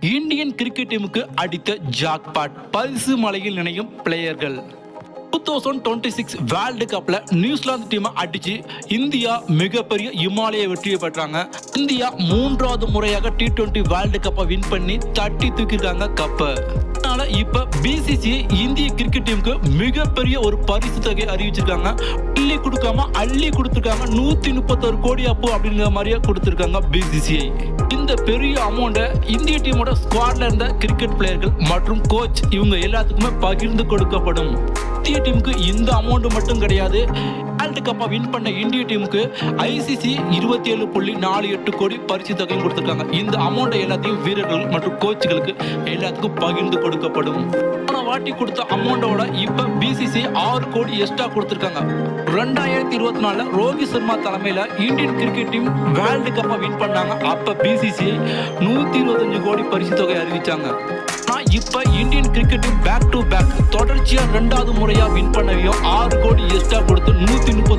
Indian cricket டீமுக்கு அடித்த jackpot, பரிசு மலையில் நினையும் பிளேயர்கள். 2026 வேர்ல்டு கப்ல நியூசிலாந்து டீமை அடிச்சு இந்தியா மிகப்பெரிய இமாலய வெற்றியை பெற்றாங்க. இந்தியா 3வது முறையாக T20 வேர்ல்டு கப்பை வின் பண்ணி தட்டி தூக்கிருக்காங்க கப்பை. இப்ப பிசிசிஐ இந்திய கிரிக்கெட் டீமுக்கு மிகப்பெரிய ஒரு பரிசு தொகை அறிவிச்சிருக்காங்க. அள்ளி கொடுத்திருக்காங்க. 131 கோடி அப்பு அப்படிங்கிற மாதிரியே கொடுத்திருக்காங்க பிசிசிஐ. இந்த பெரிய அமௌண்ட இந்திய டீமோட ஸ்குவாட்ல இருந்த கிரிக்கெட் பிளேயர்கள் மற்றும் கோச் இவங்க எல்லாத்துக்குமே பகிர்ந்து கொடுக்கப்படும். இந்திய டீமுக்கு இந்த அமௌண்ட் மட்டும் கிடையாது, வேர்ல்டு கப்பை வின் பண்ண இந்திய டீமுக்கு ஐசிசி 27.48 கோடி பரிசு தொகையும் கொடுத்திருக்காங்க. இந்த அமௌண்ட் எல்லாத்தையும் வீரர்கள் மற்றும் கோச்சுகளுக்கு எல்லாத்துக்கும் பகிர்ந்து கொடுக்கப்படும். போன வாட்டி கொடுத்த அமௌண்டோட இப்ப பிசிசி 6 கோடி எக்ஸ்ட்ரா கொடுத்திருக்காங்க. 2024 ரோஹித் சர்மா தலைமையில இந்தியன் கிரிக்கெட் டீம் வேர்ல்டு கப்பை வின் பண்ணாங்க. அப்ப பிசிசி 125 கோடி பரிசு தொகை அறிவிச்சாங்க. இப்ப Indian cricket team back to back தொடர்ச்சியா 2வது முறையா வின் பண்ணவையும் 6 கோடி எக்ஸ்ட்ரா கொடுத்து 130